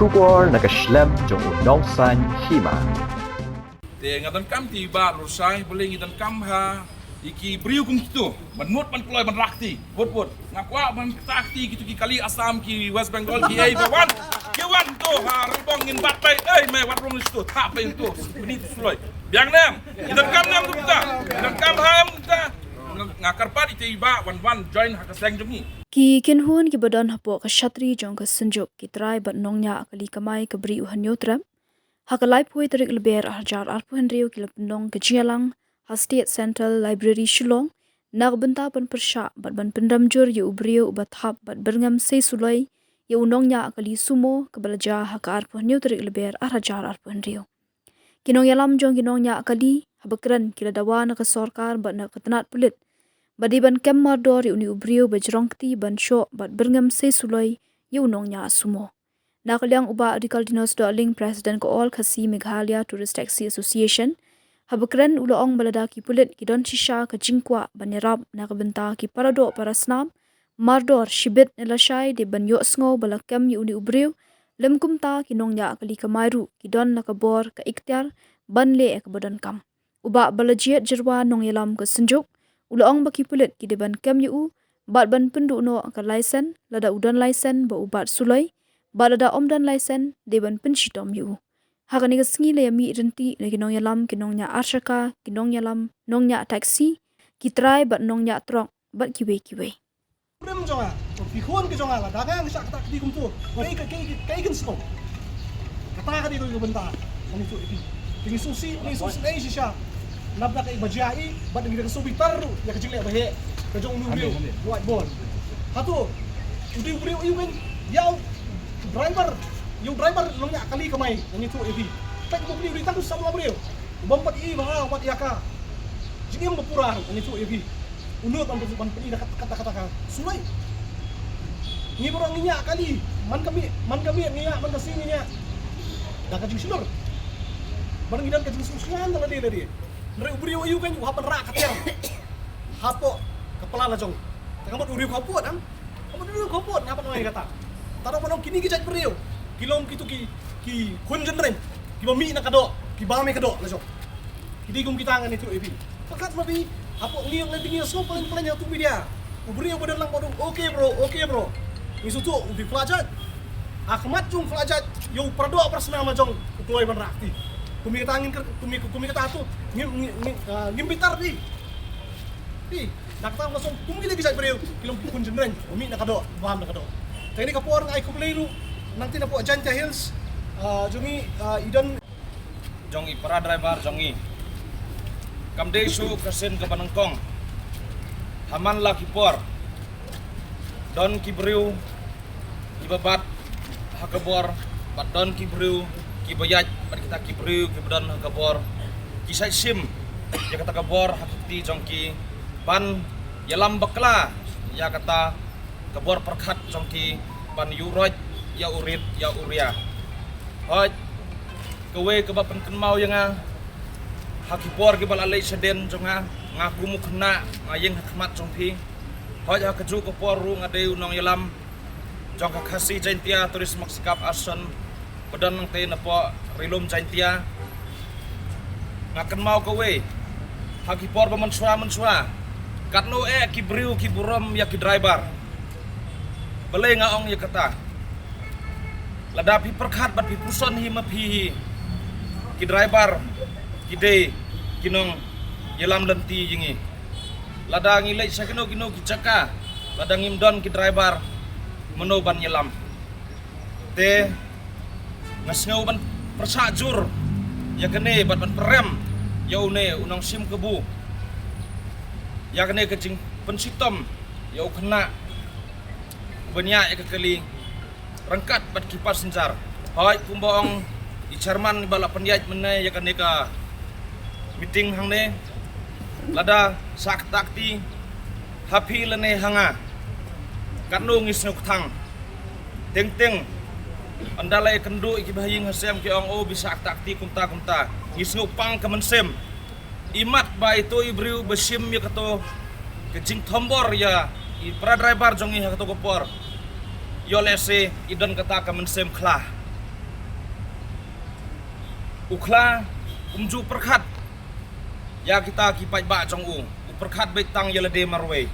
Shubor nakaslem jong unong san hima. Te ngatan kam tiba rusai boleh ngitan kam ha iki briu kung itu manut man kloy man rakti bot ngakwa man sakti gitu ki kali Assam ki West Bengal ki ai bawan ki wan to ha ribong ngin bat pai me wat rong itu tap pai itu ni floy biang nem ngitan kam nem tu kita ngitan kam ham kita ngakar pat tiba wan join hakasleng jongi Ki kinhun ki badan hapo ka shatri jong ka sunjuk ki trai bat nongnya akali kamai ka bri uhanyotra hakalai pui tarik leber arjar arpuhan riu ki lependong ke jialang ha state central library shillong nak benta pan persha bat ban pendam jur yu ubriu bat hap bat berngam se sulai yu nongnya akali sumo ke balaja ha ka arpuhan riu tarik leber arjar arpuhan riu kinong yalam jong kinongnya akali habakran ki dawa na ka sarkar bat na katanat pulit Badi ban kem mardor uni ubriu bajrongti ban sho bat berngam se suloi yu nongnya sumo. Nakalyang uba Adikaldinos Darling President ko all khasi Meghalaya Tourist Taxi Association habakran uloong balada ki pulit ki don shisha ka jingkwa banyarab nakabenta ki parado parasnam mardor shibit nelashai de ban yo sngo bala kem yu uni ubriu lemkumta ki nongnya kali kamairu ki don nakabor ka ikhtiar ban le ek badan kam. Uba balajiat jirwa nongyelam ka senjuk Uloong baki pulit ki deban kem yu bat ban pendu no ka license lada udan license ba ubat sulai ba lada omdan license deban penshitom yu hakani ka singi le yami renti le kinong yalam kinong nya arshaka kinong yalam nong nya taxi ki try bat nong nya trok bat kiwe Rem jonga ki khon ki jonga la dagang sak tak di kumtu kai kan sto kata ka di ko benta ani tu ki susi nei shisha nabla kay bajai bad ngi ka subitar ya kajile bahe ka jong nubiu whiteboard hatu udi uri uben yaw driver longnya kali kamai ini tu evi tak mo bri tan sama brio bompat i ba wat yaka jingem bapura ini tu evi unut am ban peni kata ka sulai ni borong nya kali man kami nya man kasini nya da ka jing silur barang gidan ka jing susian tadi Nari ubrio ayu kan hapan rak katiang. Hapo kepala lajong. Tengah ubrio kapot am. Kamu ubrio kapot ngapa ngai kata. Taro manong kini gijat brio. Kilom kitu ki kunjen rem. Ki bami na kado, ki bame kado lajong. Kidigum kitangan itu ebi. Fakat mabi hapo ngiong lenting so paling nya tu dia. Ubrio badan lang bodong. Oke bro. Isutu ubi pelajat. Ahmad jung pelajat yo perdo persena majong ketuai ban rakti. Kumi kata tu ngimbitar di nak tahu langsung kumi lagi saya beriu kilom kun jenreng umi nak kado paham nak kado tadi kapor ngai kumleiru nanti na po Ajanta Hills jongi idon jongi para driver jongi kamde su kasen ke Banangkong haman la kipor don kibriu ibabat hakabor bat don kibriu kibayat bat kita kibriu kibadan hakabor kisai sim ya kata kabor hakti jongki ban yalam bakla ya kata kabor perkhat jongki ban yuroj ya urit ya uria hoj kewe keba penken mau yang hakibor ke bal alai seden jonga ngaku mukna ngayeng hakmat jongpi hoj hakaju kabor ru ngade unong yalam jongka khasi jaintia turis maksikap ason badan nang te napo rilum jaintia ngakan mau kowe hakipor mensua katno kibriu kiburom ya ki driver bele ngaong ya kata ladapi perkhat bat pipuson hi mapi ki driver kide kinong yelam lenti jingi ladang ilai sakino kino ki caka ladang imdon ki driver menoban yelam te ngasngau ban persajur ya kene bat perem ya une unang sim kebu ya kene kecing pensitom ya kena banyak ya kekeli rangkat bat kipas senjar hai kumbaong di Jerman balap penjait menai ya kene ka meeting hang ne lada sak takti hapi lene hanga kanu ngisnuk thang teng andalai kendu iki bahing hasem ki ong bisa takti kumta ngisnupang kamensem imat ba itu ibriu besim ya kato kejing tombor ya i pra driver jongi ha kato kopor yolese idon kata kamensem khlah ukla umju perkhat ya kita kipai ba jong u perkhat betang yelede marwe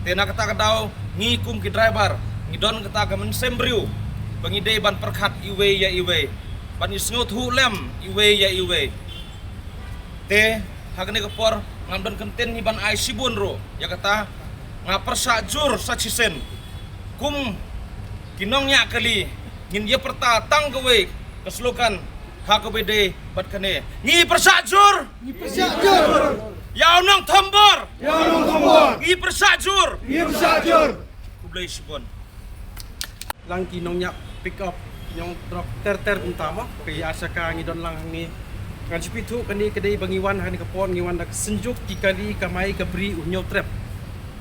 tena kata kadau ngikum ki driver ngidon kata ka mensembriu bangide ban perkhat iwe ya iwe ban isngut hulem iwe ya iwe te hakne kapor ngamdon kenten ni ban ai sibun ro ya kata ngapersa jur sa cisen kum kinong nya kali ngin ye perta tang gawe keslukan hakbede bat kane ngi persajur ya unang tambor ngi persajur kublai sibon lang kinong nya pick up yung truck ter utama kaya asa ka ngidon lang ni ngan sipitu kani kadai bangiwan hani kapon ngiwan dak senjuk kikali kamai kabri unyo trap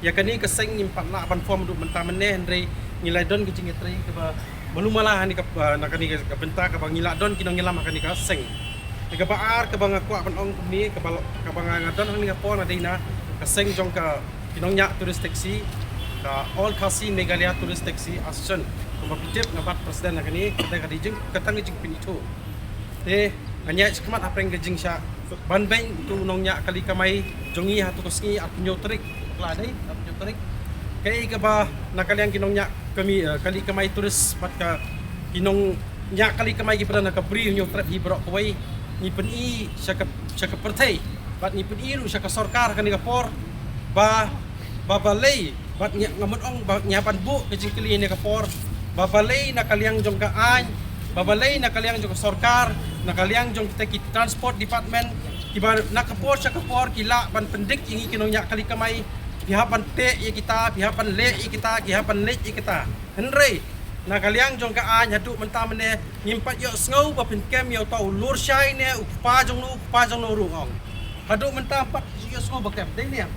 ya kani keseng ngimpat la ban form du mentamen ne ndrei ngilai don gijing etrei ke ba malumala hani ka nakani ka benta ka bangila don kinong ngilam kani ka seng ka baar ka bang aku ban ong ni ka bang ngadon hani ka pon adina ka seng jong ka kinong nya tourist taxi ka all kasi Meghalaya tourist taxi astion kompetitif ngabat presiden nakani kada dijing katang dijing pinito hanya sekemat apa yang gejing sya ban beng tu nongnya kali kamai jongi hatu koski apunyo trik kladai apunyo trik kai ka ba nakaliang kinongnya kami kali kamai turis pat ka kinong nya kali kamai gi pernah ka pri nyo trip hi brok koi ni pen i syaka pertai bat ni pen i ru syaka sarkar kan ka por ba balai bat ngamut ong ba nyapan bu gejing kali ni ka por ba balai nakaliang jong ka an babalay nakaliang jong sarkar nakaliang jong kita ki transport department kiba nakapor sa kapor kila ban pendik ingi kinongnya kali kamay pihapan te ya kita pihapan le ya kita pihapan le ya kita henry nakaliang jong ka an hadu mentamene ngimpat yo sngow ba pinkem yo tau lur shai ne upa jong no ruong hadu mentampat yo sngow ba kem dei ne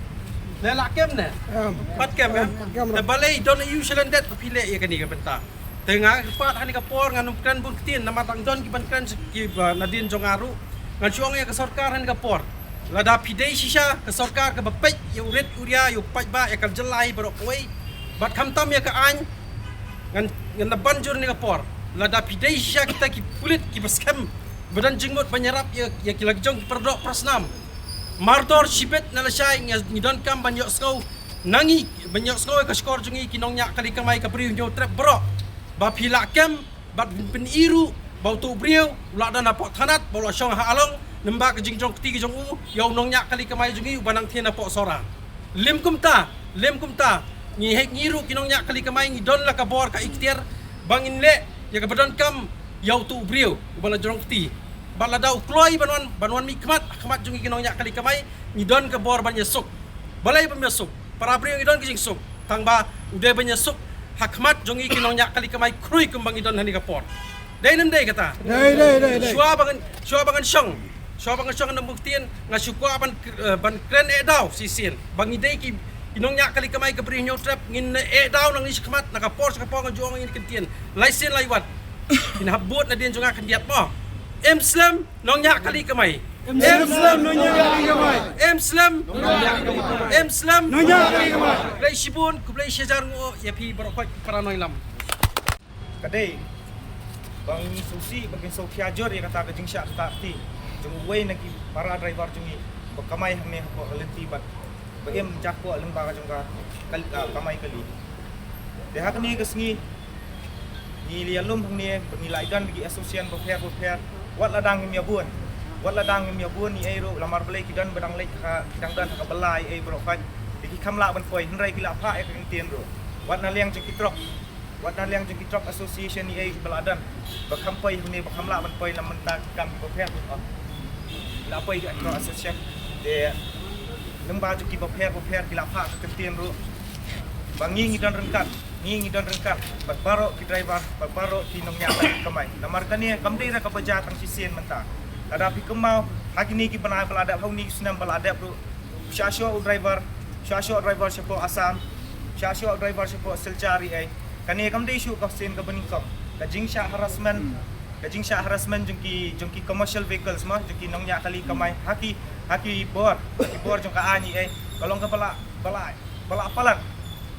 lela kem ne pat kem balay don usually that pile ya kani ka benta tengah kepat hani kapor nganum kran buktin nama tangdon ki ban kran ki nadin jongaru ngan chuang ya ke sarkar hani kapor lada pidei shisha ke sarkar ke bapet yu red uria yu paj ba ya kal jelai barok koi bat khamtam ya ke an ngan naban jur ni kapor lada pidei shisha kita ki pulit ki baskem badan jenggot banyarap ya ki lagjong ki perdok prasnam mardor shibet nalasai ngidon kam banyok skau nangi banyok skau ke skor jungi kinongnya kali kamai ka priu nyo trap bro ba phila kem bat pen iru bau tu brieu la dana pok thanat bau syong ha along nemba ke jingjong keti ke jong u yau nongnya kali kamai jungi banang thena pok sora lem kumta ni hek ngiru kinongnya kali kamai ngi don la ka bor ka ikhtiar bangin le ya ka badon kam yau tu brieu bala jong keti bala dau kloi banwan mi khmat jungi kinongnya kali kamai ngi don ka bor ban yesuk balai ban yesuk para brieu ngi don ke jing suk tang ba ude ban yesuk hakmat jongi kinongnya kali kamai krui kembang idon hani kapor dai nem dai kata dai shua bangan shong nam buktian ngasukwa ban kren edau sisin bangi dai ki kinongnya kali kamai kabri nyo trap ngin edau nang ni hakmat nakapor sa kapor ngajong ngin kentien laisen laiwat kinhabut na din jonga kandiat mo emslam nongnya kali kamai emslam nonya kali kamai play sibun ku play shajar ngo ya pi barokot para noy lam kadai bang susi bagi so piajor ya kata gejing syak starti jung way nagi para driver jungi bakamai hame ko lenti bat bagem jakko lembaga jungka kamai kali de hakni gesngi ni lialum hangni pengilaidan bagi asosian bofer wat ladang mi abun ni aero lamar belai kidan badang lek ka kidang dan ka belai ai brofat diki kamla ban foi henrai kila pha ek tien ro wat na liang jeng kitrok association ni ai beladan bakampai ni bakamla ban foi lam mentak kam bofer la poi ka association de lemba juki bofer kila pha ka tien ro bangi ngidan rengkat baro ki driver baro ki nongnya kamai lamar tani kamdei ra ka baja tang sisen menta ada pi kemau hakini ki bana beladap hau ni senam beladap ru syasyo driver syapo asam syasyo driver syapo selcari ai kani kamdei syu ka sen ka benikam ka jingsha harassment jengki commercial vehicles mah jengki nongnya kali kamai haki bor jengka ani ai kalau ka bala apalan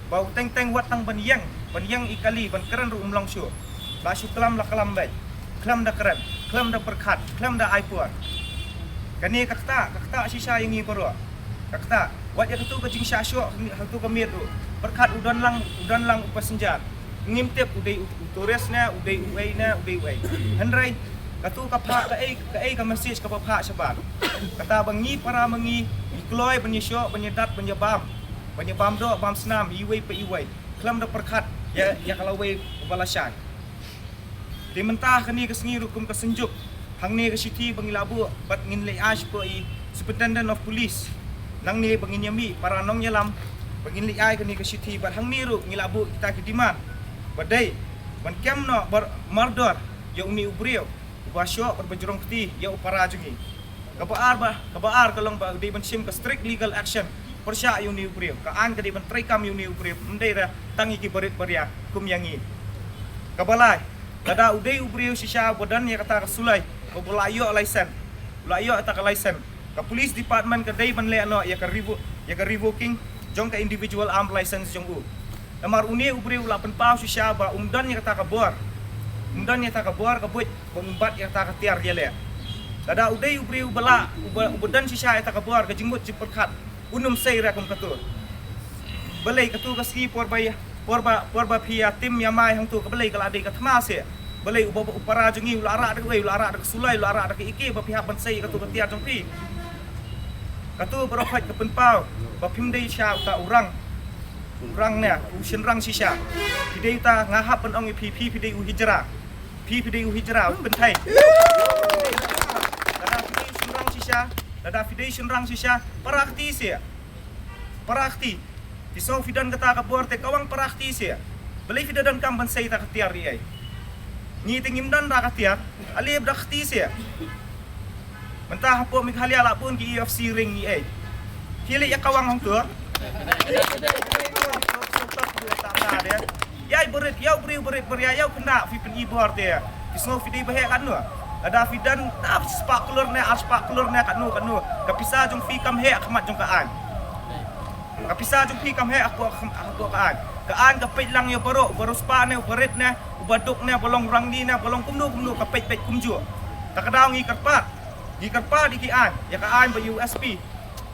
bau teng wat tang baniang ikali ban keren ru umlang syu ba syu kelam la kelam bai kelam da keren klem da perkat, klem da aipur. Kani kakta sisa yang ngi paro. Kakta, wat ya ketu kecing syasyo hatu kemir tu. Perkat udan lang upasenjat. Ngimtep udai uturesnya, udai uainya, udai uai. Hendrai katu kapha ka ai ka message ka papha sebab. Kata bangi para mengi ikloy penyesyo penyedat penyebam. Penyebam do bam senam iwai pe iwai. Klem da perkat ya kalau wai balasan. Di mentah kani kesengi rukum kesenjuk. Hang ni ke city bangilabu bat ngin le ash po I Superintendent of Police. Nang ni bangin yami para nong nyelam bangin le ai kani ke city bat hang ni ru ngilabu kita kidiman. Badai ban kem no bar mardor ya uni ubriu ubasyo berbejurong peti ya upara jungi. Kabaar kalong ba di ban sim ke strict legal action persya uni ubriu kaan ka di ban trekam uni ubriu mendai ra tangi ki berit beria kum yangi. Kabalai kada udai ubriu sisa bodan ya kata kasulai ko bulayo license. Bulayo ta ka license. Ka police department ka dai ban le no ya ka revoking jong ka individual arm license jong u. Namar uni ubriu la penpau sisa ba umdan ya kata ka bor. Umdan ya ta ka bor ka buit umbat ya ta ka tiar ya le. Kada udai ubriu bala ubodan sisa ya ta ka bor ka jingmut jiperkat. Unum sei ra kum katu. Balai katu ka ski porba pia tim yamai hang tu ka balai kala dei ka thma se. Balai upara jungi ulara dak sulai ulara dak iki ba pihak ban sei katu ka tiar jong pi. Katu berofat ke penpau ba pimdei sya ta urang ne usin rang sisa. Pidei ta ngahap pen ong pidei u hijrah. Pidei u hijrah pen thai. Dada pidei sun rang sisa parakti sia. Parakti. Pisau fidan kata ka borte kawang parakti sia. Balai fidan kam ban sei ta ka tiar riai. Ni tingim dan ra ka tiar ali brakti sia. Mentah hapo mi khali ala pun ki UFC ring ni ai. Kili ya kawang hang tu. Yai berit yau berit yau kena fi pen ibor dia. Pisau fidei bahek kan nu. Ada fidan tap spak kelur ne kat nu. Kapisa jong fi kam he akmat jong kaan. Kapisa jong fi kam he aku kaan. Kaan kapit lang yo baro spa ne berit ne ubaduk ne bolong rang ni ne bolong kumnu kapit kumju. Tak kadang ngi karpa di kian ya kaan ba USP.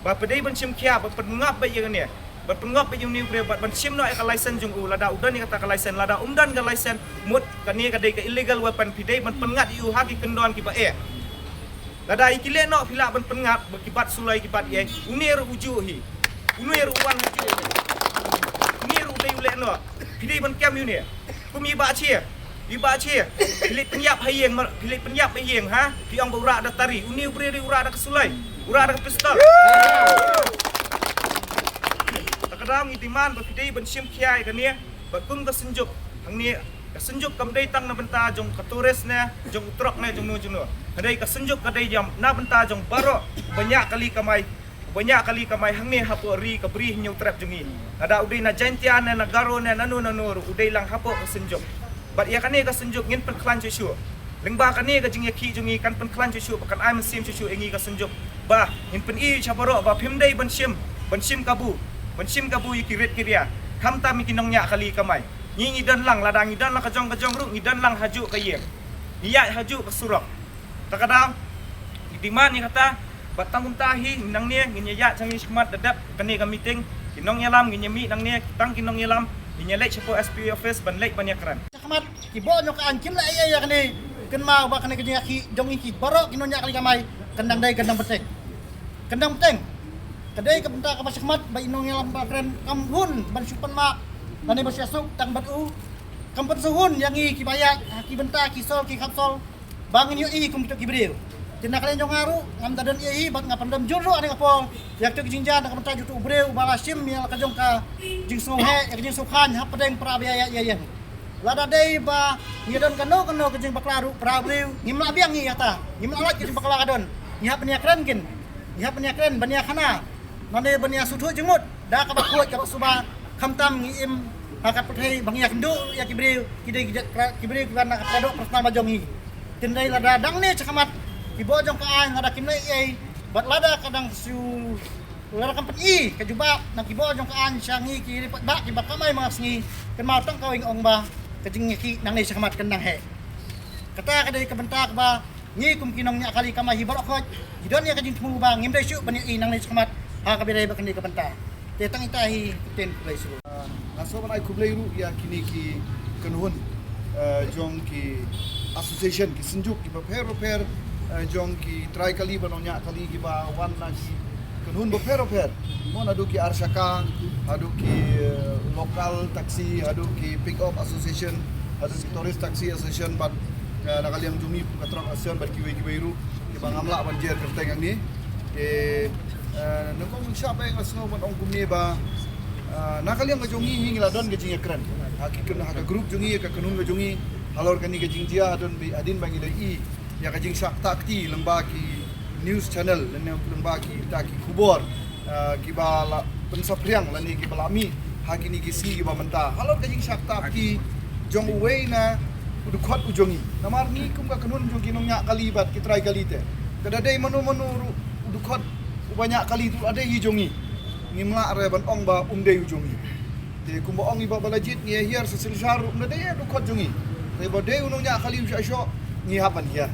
Ba pedai ban sim kia ba pengap ba yang ne. Ba pengap ba yang ni ban sim no ka license jong u lada udan ni kata ka license lada umdan ka license mut kani ka dei ka illegal weapon pidai ban pengat yu haki kendon ki ba lada ikile no pila ban pengat ba kibat sulai kibat ye unir uju hi unir uwan uju unir udai ule no pidai ban kem yu ni kumi ba chia pilih penyap hayeng ha piang ba ura da tari uni bre ura da sulai ura da pistol kadang itiman ba pidei ban sim kiai kan ni ba kum ka senjuk hang ni ka senjuk kam dei tang na benta jong ka tures ne jong trok ne jong nu hadai ka senjuk ka dei jam na benta jong baro banyak kali kamai hang ni hapo ri ka bri nyau trap jongi ada udai na jantian na garo ne nanu udai lang hapo ka senjuk bat ya kan ni ka senjuk ngin pen klan chu lengba kan ni ka jing ya ki jongi kan pen klan chu kan ai mesim chu engi ka senjuk ba in pen I chabaro ba pim dei ban sim kabu ikirit kiria kamta mi kinong nya kali kamai ngi dan lang ladang ngidan lang kajong ru ngidan lang haju ka yeng iya haju ka surok takadang diman ni kata batang tahi nang ni nginya changi skmat dadap kani ka meeting kinong yalam nginyami nang ni tang kinong yalam nginyalek chapo SP office ban lek ban yakran Sakmat kibo nyo ka ankim la iya kani ken mau ba kani kajing ki jong iki baro kinonya kali kamai kendang dai kendang peteng kadai ka benta ka pasakmat ba inong yalam ba kren kamhun ban supan mak nani ba syasuk tang batu kampat suhun yang i kibaya ki benta ki sol ki kapsol bangin yo I kum ki brio tina kalen jong ngaru ngam dadan I bat ngapandam juru ane kapol yak tu jinjan ka benta jutu brio bala sim yang ka jong ka jing sohe ka jing sukhan ha padeng pra biaya ya lada dei ba ngidan kano ka jing baklaru pra brio ngimla biang i yata ngimla lak ki bakla kadon nya peniakran kin bania khana nane bania suthu jengmut da ka bakut ka suba khamtam ngim hakat puthai bangia kendu ya kibri kan ka kadok pertama jongi tindai lada dang ne cakamat kibo jong ka ai ngada kimne ai bat lada kadang su lada kampen I ka juba nang kibo jong ka an syangi ki ba ki bakamai mangasngi ken mau tang kawing ong ba kajing ki nang ne cakamat kendang he kata kadai ka bentak ba ngi kum kinong nya kali kamai hibar khoj jidon ya kajing temu bang ngim dai syuk ban i nang ni semat ha kabire ba kendi ka banta te tang itahi ten kulai su Aso man ay kublay ru ya kini ki kanuhun jong ki association ki senjuk ki per jong ki try kali banonya kali ki ba wan na ki kanuhun per mon adu ki arsaka adu ki lokal taksi adu ki pick up association adu ki tourist taxi association bat nakaliang jumi katron association bat ki ru ki bang amla ban jer kerteng ni nangkong siapa yang asno man ong kumni ba nakaliang gajongi hingila don gajing ekran hakikan haka grup jongi ka kanun gajongi halor kani gajing dia don bi adin bangi dai ya gajing sak takti lembaki news channel lembaki taki kubor ki bala pensapriang lani ki balami hakini ki si ki bamenta halor gajing sak takti jong uwei na udukot ujongi namar ni kum ka kanun jongi nong nya kalibat ki try kalite kadadai manu udukot banyak kali tu ada hijongi ngimla reban ong ba umdei ujongi de kumba ong iba balajit ngi hier sesil sharu umda de du khot jongi de ba de unonya kali usha ngi hapan hier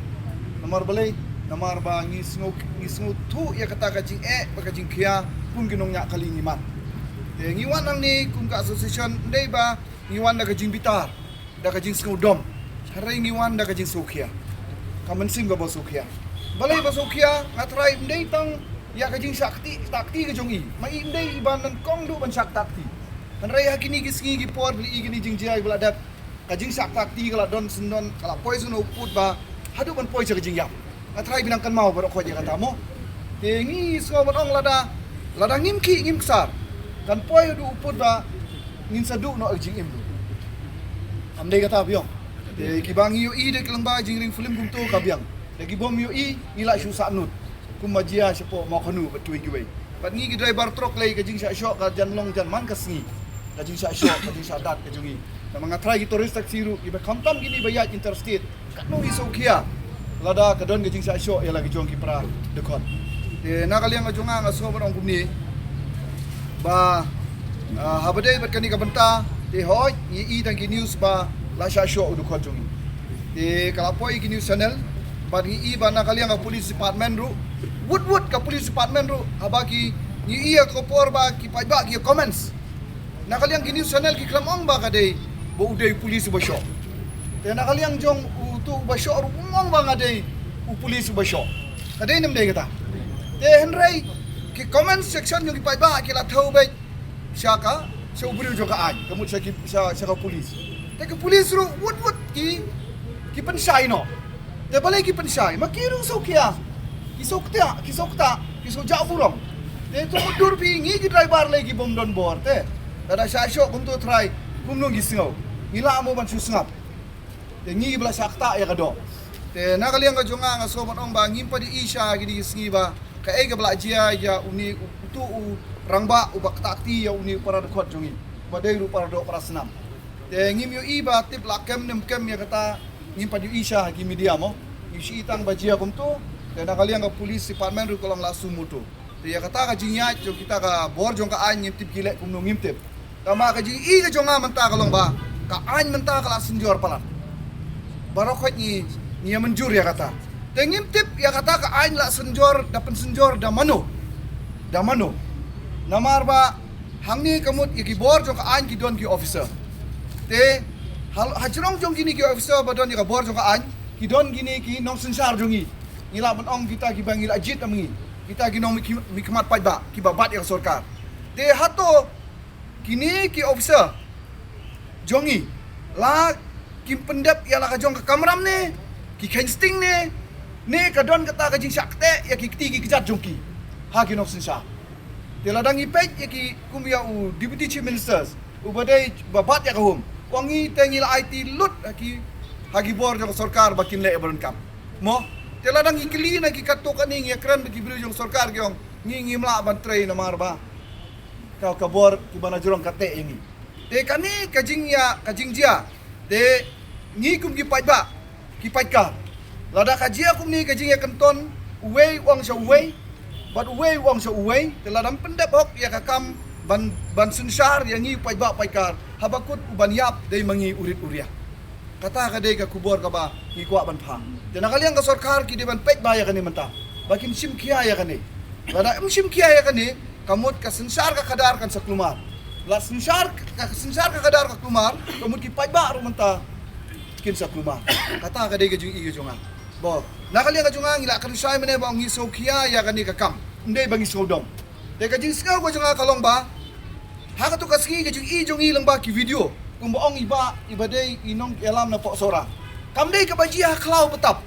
nomor balai nomor ba ngi sngu tu ya kata kajing ba kajing kia pun ginongnya kali ngi mat de ngi wan nang ni kum ka association de ba ngi wan da kajing bitar da kajing sngu dom hari ngi wan da kajing sokia kamen sim ba sokia balai ba sokia ngatrai umdei tang ya kajing takti ke jongi mai indai ibanan kong du ban sak takti kan raya kini gisngi gi por beli gini jing jai beladat kajing sak takti kala don sendon kala poison uput ba hadu ban poi kajing yap atrai binang kan mau barok khoje kata mo tengi so ban ong lada ngim ksar kan poi du uput ba ngin sadu no jing im du amdai kata biong de kibangi yo i de kelamba jing ring film gum tu kabiang de gibom yo i ngila shu sanut kumajia siapa mau kanu betul giwei. Pat ni driver truk lagi kajing sak syok ka janlong jan man kasngi. Kajing sak syok kajing sak dat kajungi. Na mga try ki tourist taxi ru iba kamtam gini bayat interstate. Kanu iso kia. Lada kadon kajing sak syok ya lagi jong ki pra dekot. Na kaliang ajonga ngaso barong kumni. Ba habade bat kani ka benta te hoy i tang ki news ba la sak syok dekot jongi. Te kalapoi ki news channel bagi iba na kaliang ka police department ru wood ka police department ru abaki ni iya ko por ba ki pai ba ki comments na kaliang ki news channel ki klamong ba ka dei bo udai police ba show te na kaliang jong tu ba show ru mong ba ngadei police ba show ka dei nem dei kata te henrei ki comment section yung ki pai ba ki la thau ba syaka sa ubri jo ka ai kamut sa ki sa ka police te ka police ru wood ki pensai no te balai ki pensai makirung sokia kisokta kisojak burong te tu dur pi ngi ki driver lagi bom don bor te dada syasyo kum tu try kum nong gisngau ngila mo ban susngap te ngi bla sakta ya kado te na kaliang ka jonga nga so ong ba ngim pa di isya gidi gisngi ba ka e ga bla jia ya uni tu rangba ubak takti ya uni para dekot jongi badai ru para do para senam te ngim yo iba tip la kem nem kem ya kata ngim pa di isya gi media mo isi itang bajia kum tu dan kalian ke police department ru kolong langsung mutu dia kata ka jinya jo kita ka bor jong ka an ngimtip gilek kum no ngimtip tama ka jing i ka jonga menta kalong ba ka an menta kala senjor pala barokot ni menjur ya kata te ngimtip ya kata ka an la senjor dapen senjor da mano namar ba hangni kamut iki bor jong ka an ki don ki officer te hajrong jong gini ki officer badon ka bor jong ka an ki don gini ki nong sensar jongi ngila ong kita ki bangil ajit amangi kita ki nong mi kemat pajba ki babat yang sarkar te hato kini ki officer jongi la ki pendap ya la ka jong ka kamram ne ki kensting ne ka don kata ka jing sakte ya ki keti ki kejat jongki ha ki nong sensar te ladang ipet ya ki kumya u deputy chief ministers u badai babat ya ka hum wangi te ngila IT lut ki hagi bor jong sarkar bakin le ebron kam mo teladang ikli na kikato kaning ya kran bagi brio jong sarkar gyong ngi mla ban tray na marba kau kabor ki bana jurong kate ini te kani kajing jia te ngi kum ki pajba ki pajka lada kajia kum ni kajing ya kenton uwei wang sa uwei bat uwei wang sa uwei teladang pendap hok ya kakam ban sunsar yang ngi pajba pajkar habakut uban yap dei mangi urit uria kata ka dei ka kubor ka ba ngikwa ban pha te nakaliang ka sarkar ki de ban pek ba ya kani menta bakin sim kia ya kani lada sim kia ya kani kamut ka sensar ka kadar kan saklumar la sensar ka kadar ka klumar kamut ki pai ba ro menta kin saklumar kata ka dei ka jung i jonga bo nakaliang ka jonga ngila kan sai mene ba ngi so kia ya kani ka kam ndei bangi so dom te ka jing ska ko jonga kalong ba haka tu kaski ke jung i lang ba ki video kung boong iba day inong alam na po sora kam day ka bajia klaw betap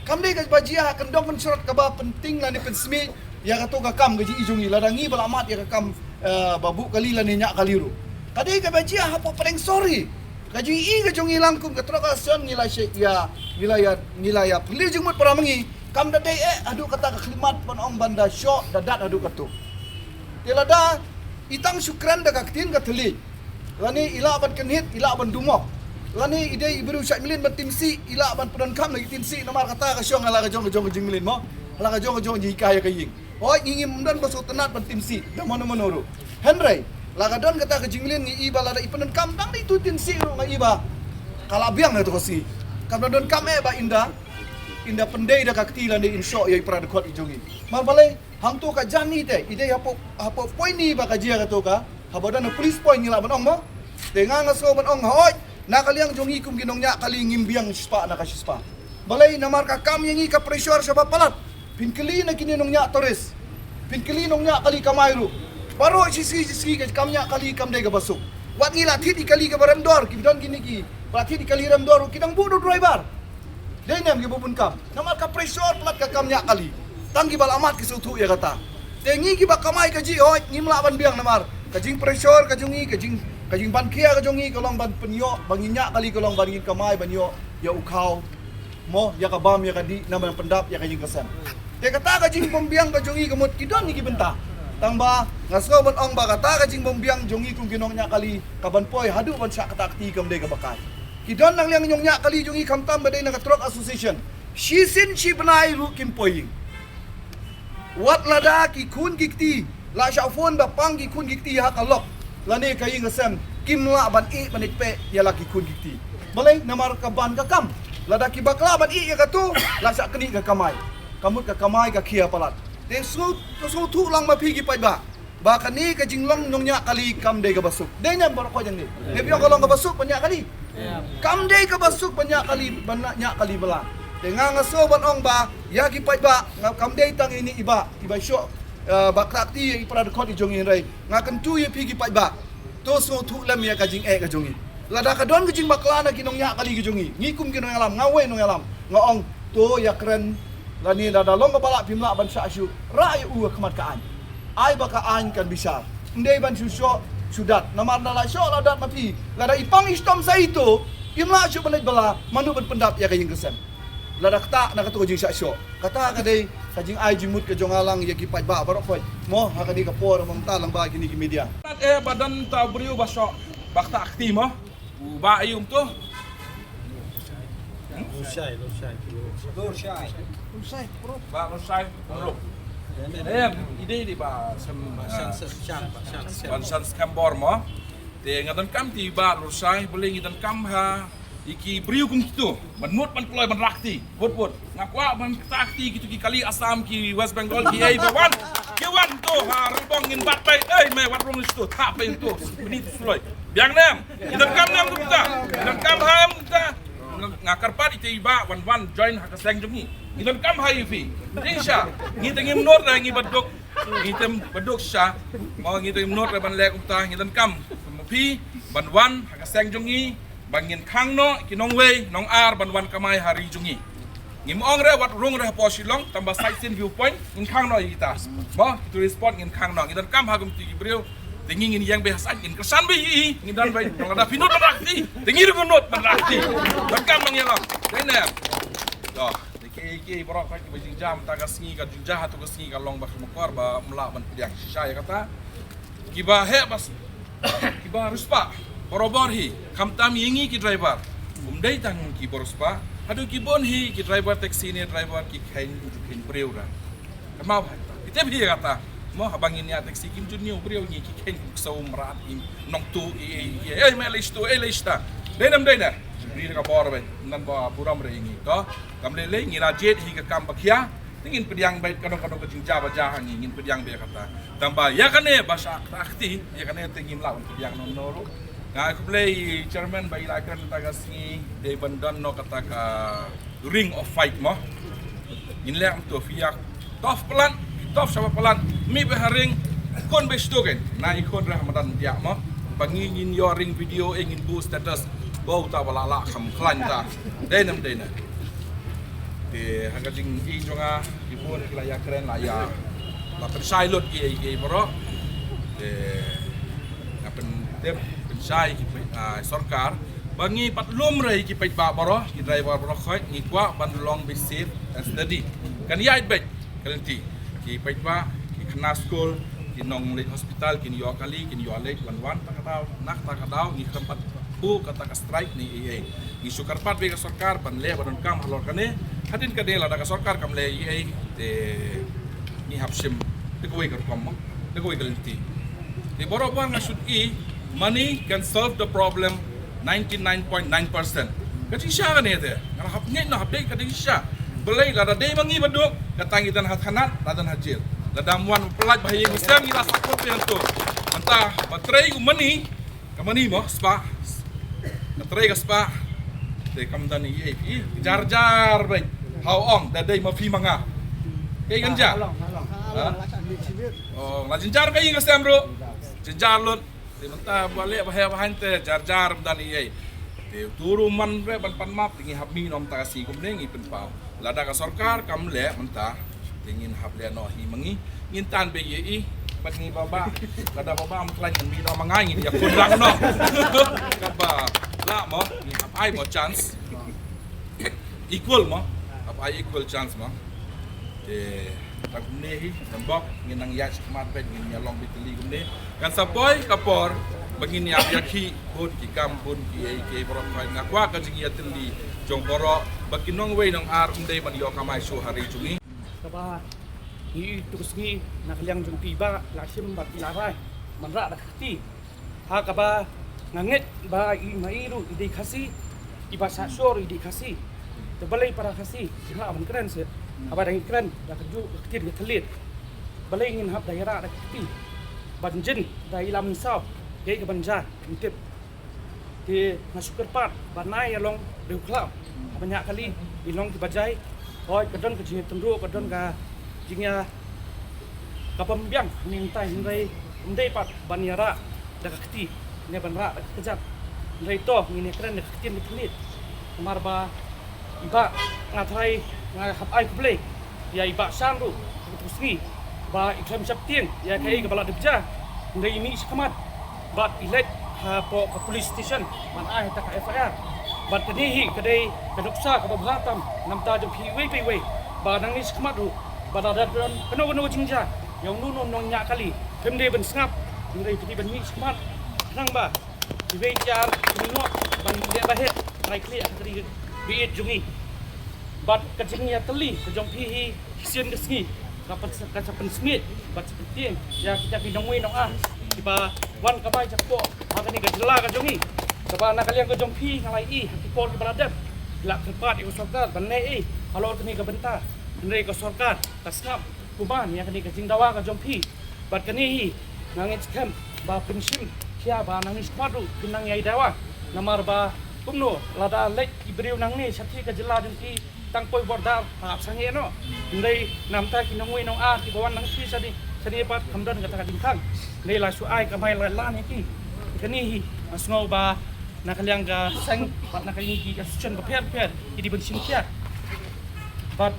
kam day ka bajia kendong surat ka ba penting la ni pensmi ya ka to ka kam gaji i jung i ladangi balamat ya ka kam babu kali la ni nya kaliru kadai ka bajia hapo pareng sorry kaji i ka jung i lang kum ka tro ka son nilai she ya nilai pili jung mut para mengi kam da day adu kata ka klimat panong banda syo dadat adu katu tilada itang syukran da kaktin ka teli lani ila ban kenhit ila ban dumok lani ide ibru syak milin ban timsi ila ban pedan kam lagi timsi nomor kata ka syong ala ka jong jing milin mo ala ka jong ji kaya ka ying oi ngingim dan baso tenat ban timsi da mono monoro henry la ka don kata ka jing milin ngi iba la da ipedan kam dang itu timsi ro ngi iba kala biang na to kasi kam don kam ba inda pendai da kakti lan de insyo ya ipra dekot ijongi mar balai hang tu ka jani te ide hapo point ni ba ka jia ka to ka habodan na police point ngila banong mo tenga ngaso banong hoy nakaliang jongi kum ginong nya kali ngimbiang spa na ka spa balay na marka kam yangi ka pressure sa bapalat pinkeli na kininong nya tores pinkeli nong nya kali kamayru baro sisi ka kam nya kali kam dai ka basuk wat ngila thit ikali ka baramdor kidon gini ki bathi ikali ramdor kidang budu driver dai nem gi bubun kam na marka pressure plat ka kam nya kali tanggi bal amat ki sutu ya kata tengi ki ba kamai ka ji hoy ngimla ban biang namar kajing pressure kajungi kajing ban kia kajongi kalong ban penyo banginya kali kalong bangin kamai banyo ya ukau mo ya kabam ya kadi nama pendap ya kajing kesan te kata kajing bombiang kajongi kemut kidon ni benta tangba ngaso ban ong ba kata kajing bombiang jongi kum ginongnya kali kaban poi hadu ban sak takti kam de kabakai kidon nang liang nyongnya kali jongi kamtam badai na truck association shisin shi benai ru kim poing wat lada ki kun gikti la shafon ba pangi kun gikti ha kalok lane kayi ngasam kimla ban i banik pe ya laki kun gikti balai namar ka ban ka kam lada ki bakla ban i ya katu la sak keni ka kamai kamut ka kamai ka kia palat te so tu lang ma pigi pai ba kani ka jinglong nongnya kali kam de ka basuk de nya bar ko jang ni ne biyo kalong ka basuk banyak kali kam de ka basuk banyak kali banyak kali bala tenga ngaso ban ong ba ya ki pai ba kam de tang ini iba syok bakrakti ipra dekot ijongi rai ngakan tu ye pigi pai ba to so thu lam ya kajing ka jongi lada ka don kajing baklana kinong nya kali ki jongi ngikum kinong alam ngawe nong alam ngaong to ya keren lani lada long ka bala pimla ban sa asyu rai u kemat ka an ai ba ka an kan bisa ndai ban susyo sudat namar dala syo ladat mapi lada ipang istom sa itu imla syu banai bala manu ban pendap ya kajing kesen lada kata na katu kajing sa asyo kata ka dei kajing ai jimut ke jongalang ya kipat ba barok koi mo hakadi ka por mong talang ba kini ki media badan ta beriu basok bakta akti mo ba ayum tu Rusai ba rusai pro ide di ba san skambor mo te ngadan kam ti ba rusai boleh ngadan kam ha iki beriu kung gitu manmut man ploy man rakti bot ngakwa man takti gitu ki kali asam ki West Bengal ki ai bawan ki wan to ha rubong ngin bat pai me wat rong sto ta pai to menit floy biang nem idan kam nem kita idan kam ham kita ngakar pat ite iba wan join hak seng jungi idan kam ha ifi insya ngiteng nor na ngi badok ngitem badok sya mau ngitem nor ban lek ta ngidan kam pi ban wan hak seng jungi bangin khang no kinong wei nong ar banwan kamai hari jungi ngim ong re wat rung re po silong tambah sightseeing viewpoint in khang no kita mo itu respond in khang no ngidan kam hagum ti breu tingi ngin yang behas in kesan be i ngidan bai nong ada pinut rakti tingi ru nut rakti dan kam mangelong dene do iki borok kai bajing jam ta gasngi ka junjah tu gasngi ka long ba khmokor ba mla ban piang shisha ya kata kiba he bas kiba ruspa Borobor hi, kamtam yingi ki driver. Umdai tang ki borospa, hadu ki bon hi ki driver taxi ni driver ki kain jukin breura. Kamau ite bi kata, mo habangin ya taxi kim junni breu ni ki kain saum rat im nong tu me lista. Denam dena. beri ka bor ba nan ba puram re ingi to kamle le ngi rajet hi ka kam bakhya ingin pediang bait kadang-kadang kecing jaba jahan ingin pediang be kata tambah ya kane bahasa akti ya kane tingim lawan pediang nonoro nga aku play chairman bai lakan taga singi de bandan no kata ka ring of fight mo inlek to fiak tof pelan tof sama pelan mi be haring kon be stogen na ikon rahmatan dia mo bangin your ring video ingin boost status bau ta balala kham khlan ta denam dena di hangga jing i jonga ibun kelaya keren laya la pensai lot ki bro de ngapen tep pensai ki sarkar bangi patlum rai ki pait ba bro ki driver bro khoi ni kwa ban long be safe and steady kan yait bet kalenti ki pait ba ki khna school ki nong le hospital ki yo kali ki yo le wan takatau nak takatau ni tempat pu kata ka strike ni ni sukarpat be ka sarkar ban le ban kam halor kane hadin ka dela daga sarkar kam le te ni hapsim de koi kar kom de koi galanti ni borobar nga should money can solve the problem 99.9%. Kasi siya kan ite nga hapnya na hapde ka din siya belai lada day mangi baduk katangitan hathanat ladan hajir ladamuan pelat bahaya muslim ila sakot pentu anta batrai money kamani mo spa batrai ka spa te kamdan ni jar baik how ong da day mafi manga kay ganja oh la jinjar kay nga semro jinjar lon di manta balik bahaya bahan te jar dan ni te turu man re ban pan map tingi habmi nom ta si kumne ngi pen pau lada ka sarkar kam le menta tingin hable no hi mangi ngintan be ye pat ngi baba lada baba am klan mi no mangai ngi ya kun lang no kaba la mo ni hap ai mo chance equal mo hap ai equal chance mo te tak kumne hi tambok ngi nang ya smart pet ngi nyalong bitli kumne kan sapoy kapor begini abyaki pun ki kampun ki borok ngakwa ka jingi atli jong borok bakinong we nong ar undai man yo kamai su hari jungi kaba hi terus ni nak liang jung tiba lasim bat ilarai manra dak ti ha kaba nganget ba i mairu ide khasi iba sasor ide khasi tebalai para khasi ha ban keren se aba dang keren dak ju kir ge telit balai ngin hab daira dak ti banjin dai lam sao ke banja intip di masuk kerpat banai along riu kelab banyak kali ilong di bajai oi kadon ke jingi tendru kadon ka jingnya kapambiang mintai hindai undai pat baniara dak keti ne banra dak kejap ndai to ngini keren dak keti ni pelit kemar ba iba ngatrai ngahap ai kublei ya iba sanru terus ni ba ikram saptien ya kai kepala debja ndai ini sekamat bat ilet po ke police station man ai ta ka FIR bat kadihi kadai kaduksa ka babatam namta jom highway pay ba nang ni skmat ru ba da don keno jingja yang nu nong nya kali pemde ben sngap ngai piti ben ni skmat nang ba highway jar no ban dia bahe ngai kli akri bi jungi bat kajing ya teli jom hi sien gesngi dapat kacapen smith bat seperti ya kita pinong we nong tiba wan kabai jakpo akan ni gajela ka jongi saba na kalian ka jongpi ngalai hakipor ki beradab lak kepat iku sarkar banai halor kini ka benta ndai ka sarkar tasnap kuban yang kini ka jingdawa ka jongpi bat kini nangit camp ba pensim kia ba nangis padu kinang yai dawa namar ba kumno lada lek ibriu nang ni sakhi ka jela jongki tangpoi bordar hap sange no ndai namta kinongoi nong ki bawan nang si sadi sani pat kamdan kata kadingkang nei la su ai kamai la lan ki kani hi asngau ba nakaliang ga sang pat nakali ki asuchan ba per idi ben sinkia pat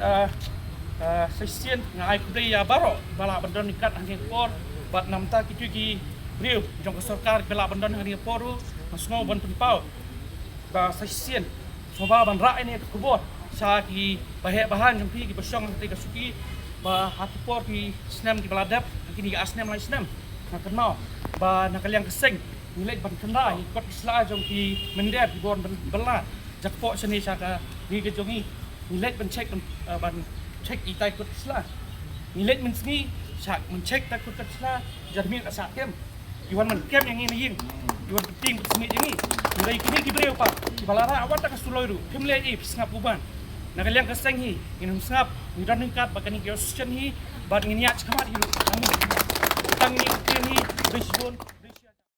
sesien ngai kudai ya baro bala bandon nikat angin por pat namta ki ki riu jong ka sarkar bala bandon angin poru asngau ban penpau ba sesien soba ban ra ini kubot sa ki bahan jong pi ki basong ti ka suki ba hatipor ki snam ki baladap kini ga asnam lai snam nak kenal ba nakaliang keseng nilai ban kena ikut isla jong ki mender ki bon bela jakpo seni saka ni ke jongi nilai ban check ban check itai kut isla nilai men sni sak men check ta kut isla jarmin asak kem iwan men kem yang ini yin iwan penting bersemi jengi mulai kini kibreu pa balara awat tak suloiru kemle sngap uban nakaliang kaseng hi inum sngap ngidan ningkat bakani kios chen hi bat nginiat kamat hiru tangi ni kini bisbon